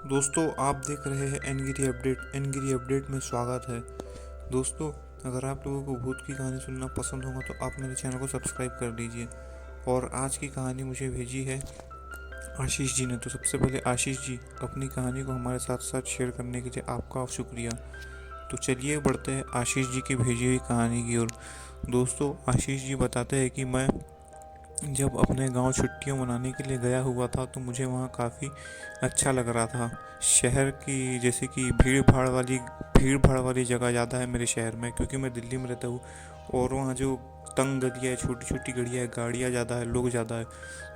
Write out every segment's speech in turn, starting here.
दोस्तों, आप देख रहे हैं एनगिरी अपडेट में स्वागत है। दोस्तों, अगर आप लोगों को भूत की कहानी सुनना पसंद होगा तो आप मेरे चैनल को सब्सक्राइब कर दीजिए। और आज की कहानी मुझे भेजी है आशीष जी ने। तो सबसे पहले आशीष जी, अपनी कहानी को हमारे साथ साथ शेयर करने के लिए आपका शुक्रिया। तो चलिए बढ़ते हैं आशीष जी की भेजी हुई कहानी की ओर। दोस्तों, आशीष जी बताते हैं कि मैं जब अपने गांव छुट्टियां मनाने के लिए गया हुआ था तो मुझे वहां काफ़ी अच्छा लग रहा था। शहर की जैसे कि भीड़ भाड़ वाली जगह ज़्यादा है मेरे शहर में, क्योंकि मैं दिल्ली में रहता हूँ। और वहाँ जो तंग गलियाँ है, छोटी छोटी गलियाँ है, गाड़ियाँ ज़्यादा है, लोग ज़्यादा है,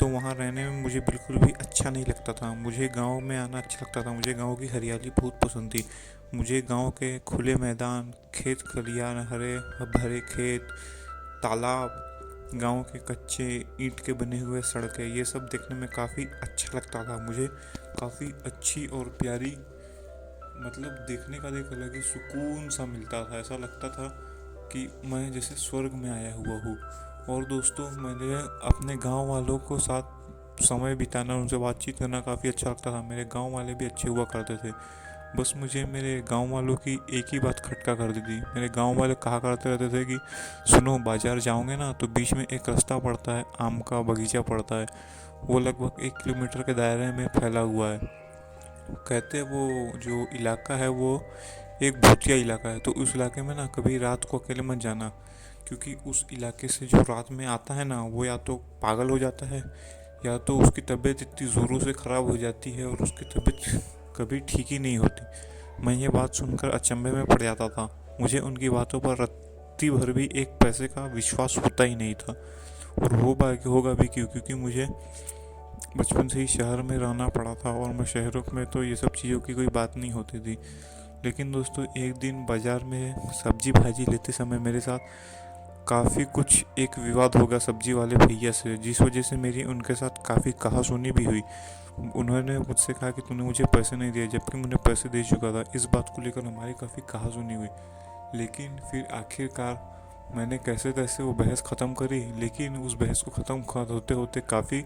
तो वहाँ रहने में मुझे बिल्कुल भी अच्छा नहीं लगता था। मुझे गाँव में आना अच्छा लगता था। मुझे गाँव की हरियाली बहुत पसंद थी। मुझे गाँव के खुले मैदान, खेत खलियान, हरे भरे खेत, तालाब, गांव के कच्चे ईंट के बने हुए सड़कें, ये सब देखने में काफ़ी अच्छा लगता था। मुझे काफ़ी अच्छी और प्यारी, मतलब देखने का एक अलग ही सुकून सा मिलता था। ऐसा लगता था कि मैं जैसे स्वर्ग में आया हुआ हूँ। और दोस्तों, मैंने अपने गांव वालों को साथ समय बिताना, उनसे बातचीत करना काफ़ी अच्छा लगता था। मेरे गांव वाले भी अच्छे हुआ करते थे। बस मुझे मेरे गांव वालों की एक ही बात खटका कर दी थी। मेरे गांव वाले कहा करते रहते थे कि सुनो, बाजार जाओगे ना तो बीच में एक रास्ता पड़ता है, आम का बगीचा पड़ता है। वो लगभग 1 किलोमीटर के दायरे में फैला हुआ है। कहते वो जो इलाका है वो एक भूतिया इलाका है। तो उस इलाके में ना कभी रात को अकेले मत जाना, क्योंकि उस इलाके से जो रात में आता है ना, वो या तो पागल हो जाता है, या तो उसकी तबीयत इतनी ज़ोरों से ख़राब हो जाती है और उसकी तबीयत कभी ठीक ही नहीं होती। मैं ये बात सुनकर अचंभे में पड़ जाता था। मुझे उनकी बातों पर रत्ती भर भी एक पैसे का विश्वास होता ही नहीं था। और होगा भी क्यों, क्योंकि मुझे बचपन से ही शहर में रहना पड़ा था और मैं शहरों में तो ये सब चीज़ों की कोई बात नहीं होती थी। लेकिन दोस्तों, एक दिन बाज़ार में सब्जी भाजी लेते समय मेरे साथ काफ़ी कुछ एक विवाद हो गया सब्जी वाले भैया से, जिस वजह से मेरी उनके साथ काफ़ी कहासुनी भी हुई। उन्होंने मुझसे कहा कि तूने मुझे पैसे नहीं दिए, जबकि मैंने पैसे दे चुका था। इस बात को लेकर हमारी काफ़ी कहासुनी हुई। लेकिन फिर आखिरकार मैंने कैसे तैसे वो बहस ख़त्म करी। लेकिन उस बहस को ख़त्म होते होते काफ़ी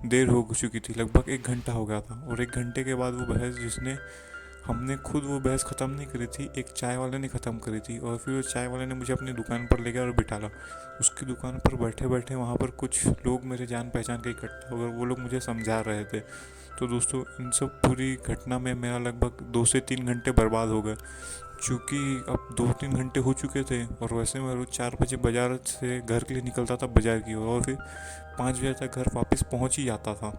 देर हो चुकी थी, लगभग 1 घंटा हो गया था। और 1 घंटे के बाद वो बहस, जिसने हमने खुद वो बहस ख़त्म नहीं करी थी, एक चाय वाले ने ख़त्म करी थी। और फिर वो चाय वाले ने मुझे अपनी दुकान पर ले गया और बिठाला। उसकी दुकान पर बैठे बैठे वहाँ पर कुछ लोग मेरे जान पहचान के इकट्ठा हो गए। वो लोग मुझे समझा रहे थे। तो दोस्तों, इन सब पूरी घटना में मेरा लगभग 2 से 3 घंटे बर्बाद हो गए। चूँकि अब 2-3 घंटे हो चुके थे और वैसे मैं रोज़ 4 बजे बाज़ार से घर के लिए निकलता था बाज़ार की ओर, और फिर 5 बजे तक घर वापस पहुँच ही जाता था।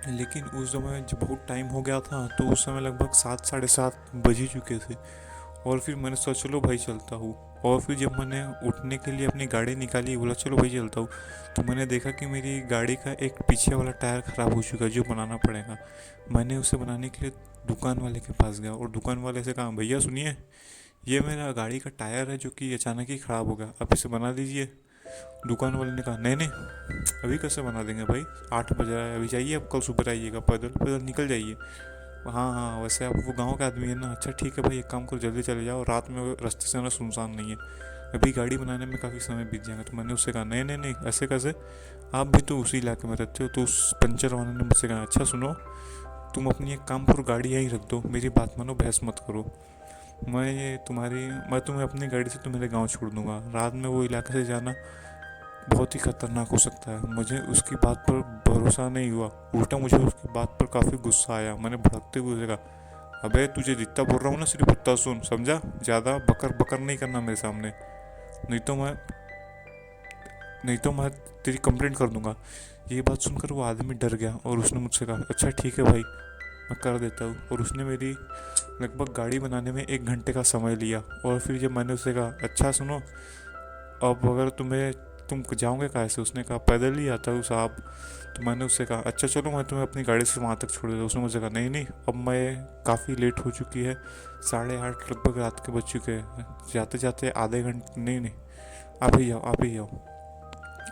लेकिन उस समय जब बहुत टाइम हो गया था, तो उस समय लगभग 7 साढ़े 7 बज ही चुके थे। और फिर मैंने सोचा चलो भाई चलता हूँ। और फिर जब मैंने उठने के लिए अपनी गाड़ी निकाली, बोला चलो भाई चलता हूँ, तो मैंने देखा कि मेरी गाड़ी का एक पीछे वाला टायर ख़राब हो चुका है, जो बनाना पड़ेगा। मैंने उसे बनाने के लिए दुकान वाले के पास गया और दुकान वाले से कहा, भैया सुनिए, ये मेरा गाड़ी का टायर है जो कि अचानक ही ख़राब हो गया, आप इसे बना दीजिए। दुकान वाले ने कहा, नहीं नहीं, अभी कैसे बना देंगे भाई, 8 बज रहा है, अभी जाइए, आप कल सुबह आइएगा, पैदल पैदल निकल जाइए। हाँ हाँ, वैसे आप वो गांव का आदमी है ना, अच्छा ठीक है भाई, एक काम करो, जल्दी चले जाओ, रात में रास्ते से ना सुनसान नहीं है, अभी गाड़ी बनाने में काफ़ी समय बीत जाएगा। तो मैंने उससे कहा, नहीं नहीं नहीं, ऐसे कैसे, आप भी तो उसी इलाके में रहते हो। तो उस पंचर वाले ने मुझसे कहा, अच्छा सुनो, तुम अपनी एक काम करो, गाड़ी यहीं रख दो, मेरी बात मानो, बहस मत करो। मैं तुम्हें अपनी गाड़ी से तुम्हारे गाँव छोड़ दूंगा। रात में वो इलाके से जाना बहुत ही खतरनाक हो सकता है। मुझे उसकी बात पर भरोसा नहीं हुआ, उल्टा मुझे उसकी बात पर काफ़ी गुस्सा आया। मैंने भड़कते हुए उसे कहा, अबे तुझे जितना बोल रहा हूँ ना, सिर्फ उतना सुन, समझा, ज़्यादा बकर बकर नहीं करना मेरे सामने, नहीं तो मैं नहीं तो मैं तेरी कंप्लेंट कर दूंगा। ये बात सुनकर वो आदमी डर गया और उसने मुझसे कहा, अच्छा ठीक है भाई, मैं कर देता हूँ। और उसने मेरी लगभग गाड़ी बनाने में 1 घंटे का समय लिया। और फिर जब मैंने उससे कहा, अच्छा सुनो, अब अगर तुम जाओगे कहाँ से, उसने कहा पैदल ही आता हूँ साहब। तो मैंने उससे कहा, अच्छा चलो, मैं तुम्हें अपनी गाड़ी से वहाँ तक छोड़ देता हूँ। उसने मुझसे कहा, नहीं नहीं, अब मैं काफ़ी लेट हो चुकी है, 8:30 लगभग रात के बज चुके हैं, जाते जाते आधे घंटे, नहीं नहीं, आप ही जाओ, आप ही जाओ।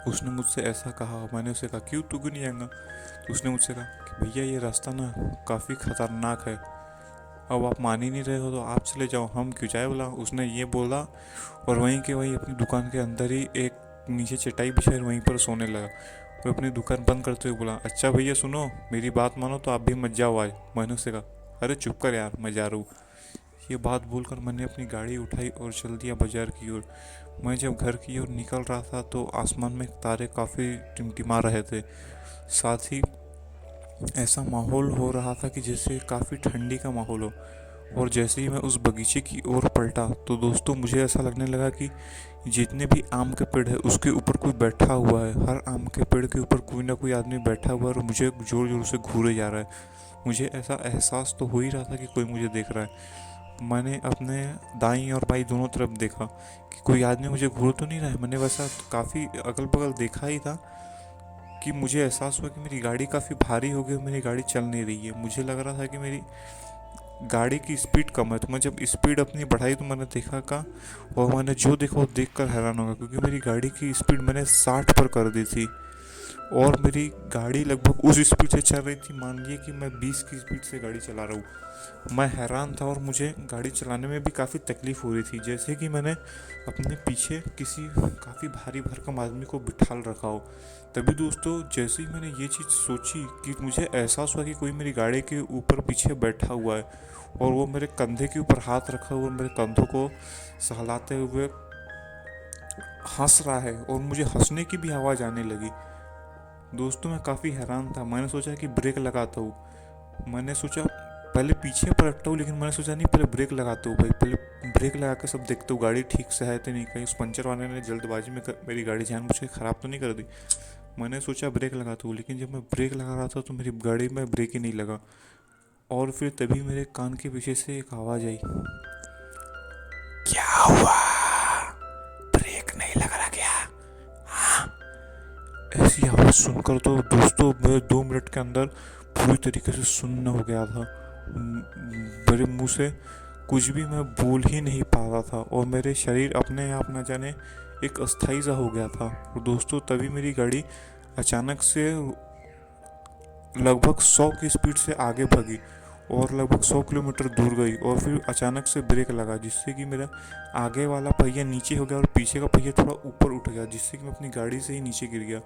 उसने मुझसे ऐसा कहा। मैंने उससे कहा, तू क्यों नहीं आएगा। तो उसने मुझसे कहा कि भैया, ये रास्ता ना काफ़ी ख़तरनाक है, अब आप मान ही नहीं रहे हो तो आप चले जाओ, हम क्यों जाए बोला। उसने ये बोला और वहीं के वहीं अपनी दुकान के अंदर ही एक नीचे चटाई बिछाई, वहीं पर सोने लगा। और अपनी दुकान बंद करते हुए बोला, अच्छा भैया सुनो, मेरी बात मानो तो आप भी मत जाओ आज। मैंने उससे कहा, अरे चुप कर यार, मैं जा रहा हूँ। ये बात बोलकर मैंने अपनी गाड़ी उठाई और चल दिया बाजार की ओर। मैं जब घर की ओर निकल रहा था तो आसमान में तारे काफ़ी टिमटिमा रहे थे। साथ ही ऐसा माहौल हो रहा था कि जैसे काफ़ी ठंडी का माहौल हो। और जैसे ही मैं उस बगीचे की ओर पलटा तो दोस्तों मुझे ऐसा लगने लगा कि जितने भी आम के पेड़ है उसके ऊपर कोई बैठा हुआ है। हर आम के पेड़ के ऊपर कोई ना कोई आदमी बैठा हुआ है और मुझे जोर जोर से घूरे जा रहा है। मुझे ऐसा एहसास तो हो ही रहा था कि कोई मुझे देख रहा है। मैंने अपने दाईं और बाईं दोनों तरफ देखा कि कोई आदमी मुझे घूर तो नहीं रहा है। मैंने वैसा काफ़ी अगल बगल देखा ही था कि मुझे एहसास हुआ कि मेरी गाड़ी काफ़ी भारी हो गई, मेरी गाड़ी चल नहीं रही है। मुझे लग रहा था कि मेरी गाड़ी की स्पीड कम है। तो मैं जब स्पीड अपनी बढ़ाई तो मैंने देखा का, और मैंने जो देखा वो देख कर हैरान हो गया, क्योंकि मेरी गाड़ी की स्पीड मैंने 60 पर कर दी थी। और मेरी गाड़ी लगभग उस स्पीड से चल रही थी, मान लीजिए कि मैं 20 की स्पीड से गाड़ी चला रहा हूँ। मैं हैरान था और मुझे गाड़ी चलाने में भी काफ़ी तकलीफ़ हो रही थी, जैसे कि मैंने अपने पीछे किसी काफ़ी भारी भरकम आदमी को बिठाल रखा हो। तभी दोस्तों जैसे ही मैंने ये चीज़ सोची कि मुझे एहसास हुआ कि कोई मेरी गाड़ी के ऊपर पीछे बैठा हुआ है और वो मेरे कंधे के ऊपर हाथ रखा हुआ मेरे कंधों को सहलाते हुए हंस रहा है, और मुझे हंसने की भी आवाज़ आने लगी। दोस्तों मैं काफ़ी हैरान था। मैंने सोचा कि ब्रेक लगाता हूँ। मैंने सोचा पहले पीछे पलटता हूँ, लेकिन मैंने सोचा नहीं, पहले ब्रेक लगाता हूँ भाई, पहले ब्रेक लगा कर सब देखता हूँ गाड़ी ठीक से है तो नहीं, कहीं उस पंचर वाले ने जल्दबाजी में मेरी गाड़ी जानबूझ के ख़राब तो नहीं कर दी। मैंने सोचा ब्रेक लगाता हूँ, लेकिन जब मैं ब्रेक लगा रहा था तो मेरी गाड़ी में ब्रेक ही नहीं लगा। और फिर तभी मेरे कान के पीछे से एक आवाज़ आई, क्या हुआ, ब्रेक नहीं लग रहा क्या? ऐसी आवाज़ सुनकर तो दोस्तों मैं 2 मिनट के अंदर पूरी तरीके से सुन्न हो गया था। मेरे मुंह से कुछ भी मैं बोल ही नहीं पा रहा था, और मेरे शरीर अपने आप न जाने एक अस्थाई सा हो गया था। और दोस्तों तभी मेरी गाड़ी अचानक से लगभग 100 की स्पीड से आगे भागी और लगभग 100 किलोमीटर दूर गई, और फिर अचानक से ब्रेक लगा, जिससे कि मेरा आगे वाला पहिया नीचे हो गया और पीछे का पहिया थोड़ा ऊपर उठ गया, जिससे कि मैं अपनी गाड़ी से ही नीचे गिर गया।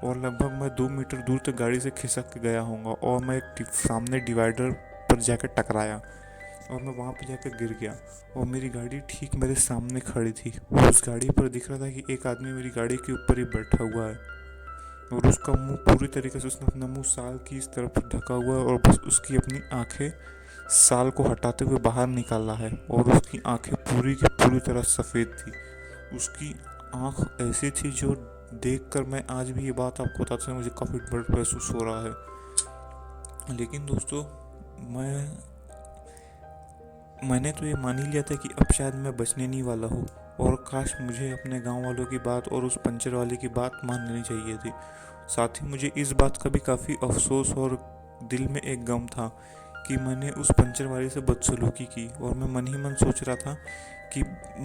और लगभग मैं 2 मीटर दूर तक गाड़ी से खिसक के गया होऊंगा, और मैं एक सामने डिवाइडर पर जाकर टकराया और मैं वहाँ पर जाकर गिर गया। और मेरी गाड़ी ठीक मेरे सामने खड़ी थी, और उस गाड़ी पर दिख रहा था कि एक आदमी मेरी गाड़ी के ऊपर ही बैठा हुआ है, और उसका मुंह पूरी तरीके से, उसने अपना मुंह साल की इस तरफ ढका हुआ है, और बस उसकी अपनी आंखें साल को हटाते हुए बाहर निकाला है, और उसकी आंखें पूरी की पूरी तरह सफ़ेद थी। उसकी आंख ऐसी थी जो देखकर मैं आज भी ये बात आपको बताते हैं मुझे काफ़ी डर महसूस हो रहा है। लेकिन दोस्तों मैंने तो ये मान ही लिया था कि अब शायद मैं बचने नहीं वाला हूँ, और काश मुझे अपने गांव वालों की बात और उस पंचर वाले की बात मान लेनी चाहिए थी। साथ ही मुझे इस बात का भी काफ़ी अफसोस और दिल में एक गम था कि मैंने उस पंचर वाले से बदसलूकी की, और मैं मन ही मन सोच रहा था कि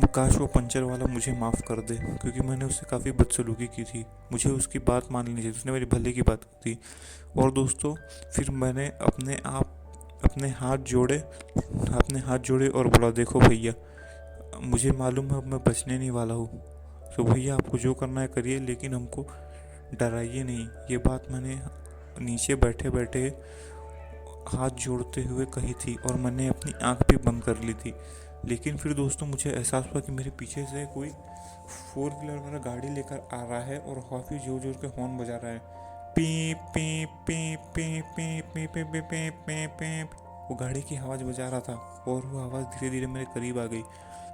काश वो पंचर वाला मुझे माफ़ कर दे, क्योंकि मैंने उससे काफ़ी बदसलूकी की थी। मुझे उसकी बात मान लेनी चाहिए, उसने मेरी भले की बात की थी। और दोस्तों फिर मैंने अपने हाथ जोड़े और बोला, देखो भैया, मुझे मालूम है अब मैं बचने नहीं वाला हूँ, तो भैया आपको जो करना है करिए, लेकिन हमको डराइए नहीं। ये बात मैंने नीचे बैठे बैठे हाथ जोड़ते हुए कही थी, और मैंने अपनी आंख भी बंद कर ली थी। लेकिन फिर दोस्तों मुझे एहसास हुआ कि मेरे पीछे से कोई 4 व्हीलर वाला गाड़ी लेकर आ रहा है और काफ़ी जोर जोर के हॉर्न बजा रहा है, P P P P P P P P P P P. वो गाड़ी की आवाज़ बजा रहा था, और वो आवाज़ धीरे धीरे मेरे करीब आ गई।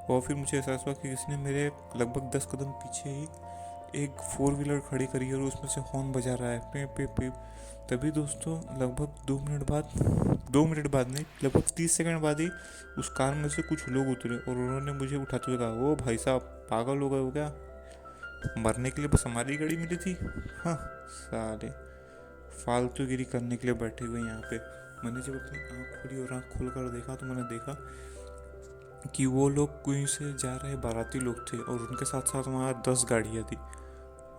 और फिर मुझे एहसास हुआ कि किसने मेरे लगभग 10 कदम पीछे ही एक 4 व्हीलर खड़ी करी है और उसमें से हॉर्न बजा रहा है, पे पे पे। तभी दोस्तों लगभग 2 मिनट बाद नहीं, लगभग 30 सेकंड बाद ही उस कार में से कुछ लोग उतरे, और उन्होंने मुझे उठाते हुए कहा, ओ भाई साहब, पागल हो गए हो क्या? मरने के लिए बस हमारी गाड़ी मिली थी? हाँ साले, फालतूगिरी करने के लिए बैठे हुए यहाँ पे। मैंने जब अपनी आँख खोली और आँख खोल कर देखा तो मैंने देखा कि वो लोग कहीं से जा रहे बाराती लोग थे, और उनके साथ साथ वहाँ 10 गाड़ियाँ थी।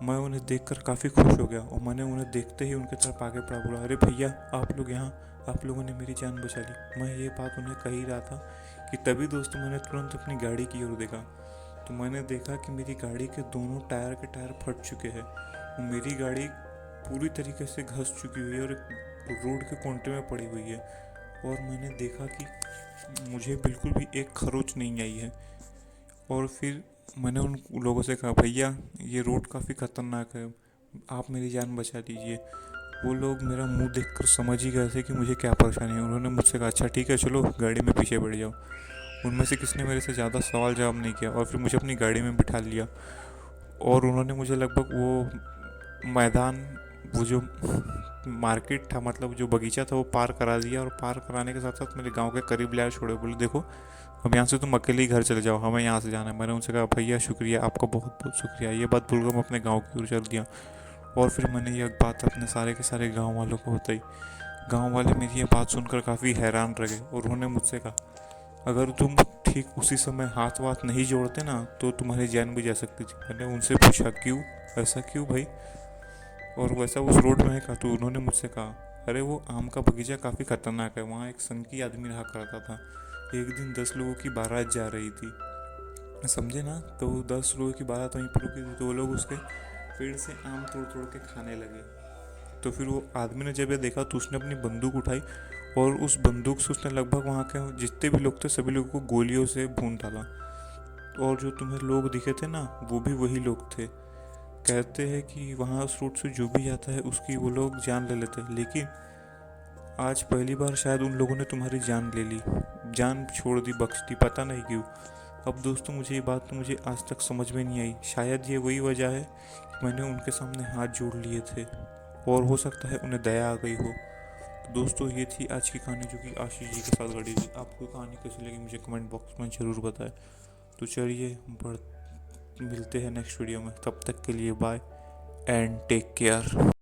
मैं उन्हें देखकर काफ़ी खुश हो गया, और मैंने उन्हें देखते ही उनके तरफ आगे बढ़ा, बोला, अरे भैया आप लोग यहाँ, आप लोगों ने मेरी जान बचा ली। मैं ये बात उन्हें कह ही रहा था कि तभी दोस्तों मैंने तुरंत अपनी गाड़ी की ओर देखा, तो मैंने देखा कि मेरी गाड़ी के दोनों टायर के टायर फट चुके हैं। मेरी गाड़ी पूरी तरीके से घस चुकी हुई है और एक रोड के कोने में पड़ी हुई है। और मैंने देखा कि मुझे बिल्कुल भी एक खरोच नहीं आई है। और फिर मैंने उन लोगों से कहा, भैया ये रोड काफ़ी ख़तरनाक है, आप मेरी जान बचा लीजिए। वो लोग मेरा मुंह देखकर समझ ही गए थे कि मुझे क्या परेशानी है। उन्होंने मुझसे कहा, अच्छा ठीक है, चलो गाड़ी में पीछे बैठ जाओ। उनमें से किसी ने मेरे से ज़्यादा सवाल जवाब नहीं किया और फिर मुझे अपनी गाड़ी में बिठा लिया। और उन्होंने मुझे लगभग वो मैदान, वो जो मार्केट था, मतलब जो बगीचा था, वो पार करा दिया। और पार कराने के साथ साथ मेरे गांव के करीब लाया छोड़े, बोले देखो अब यहाँ से तुम अकेले ही घर चले जाओ, हमें यहाँ से जाना है। मैंने उनसे कहा, भैया शुक्रिया, आपका बहुत बहुत शुक्रिया। ये बात भूलकर मैं अपने गाँव की ओर चल दिया। और फिर मैंने यह बात अपने सारे के सारे गाँव वालों को बताई। गाँव वाले मेरी ये बात सुनकर काफ़ी हैरान रह गए और उन्होंने मुझसे कहा, अगर तुम ठीक उसी समय हाथ वाथ नहीं जोड़ते ना तो तुम्हारी जान भी जा सकती थी। मैंने उनसे पूछा, क्यों, ऐसा क्यों भाई? और वैसा उस रोड में है का? तो उन्होंने मुझसे कहा, अरे वो आम का बगीचा काफ़ी खतरनाक है, वहाँ एक संकी आदमी रहा करता था। एक दिन 10 लोगों की बारात जा रही थी, समझे ना? तो 10 लोगों की बारात वहीं पर रुकी थी, तो वो लोग उसके पेड़ से आम तोड़ तोड़ के खाने लगे। तो फिर वो आदमी ने जब ये देखा तो उसने अपनी बंदूक उठाई और उस बंदूक से उसने लगभग वहाँ के जितने भी लोग थे सभी लोगों को गोलियों से भून डाला। और जो तुम्हें लोग दिखे थे ना, वो भी वही लोग थे। कहते हैं कि वहाँ उस रूट से जो भी जाता है उसकी वो लोग जान ले लेते हैं, लेकिन आज पहली बार शायद उन लोगों ने तुम्हारी जान ले ली, जान छोड़ दी, बख्श दी, पता नहीं क्यों। अब दोस्तों, मुझे ये बात तो मुझे आज तक समझ में नहीं आई। शायद ये वही वजह है कि मैंने उनके सामने हाथ जोड़ लिए थे और हो सकता है उन्हें दया आ गई हो। तो दोस्तों, ये थी आज की कहानी जो कि आशीष जी के साथ घटी थी। आपको कहानी कैसी लगी मुझे कमेंट बॉक्स में ज़रूर बताएं। तो चलिए मिलते हैं नेक्स्ट वीडियो में, तब तक के लिए बाय एंड टेक केयर।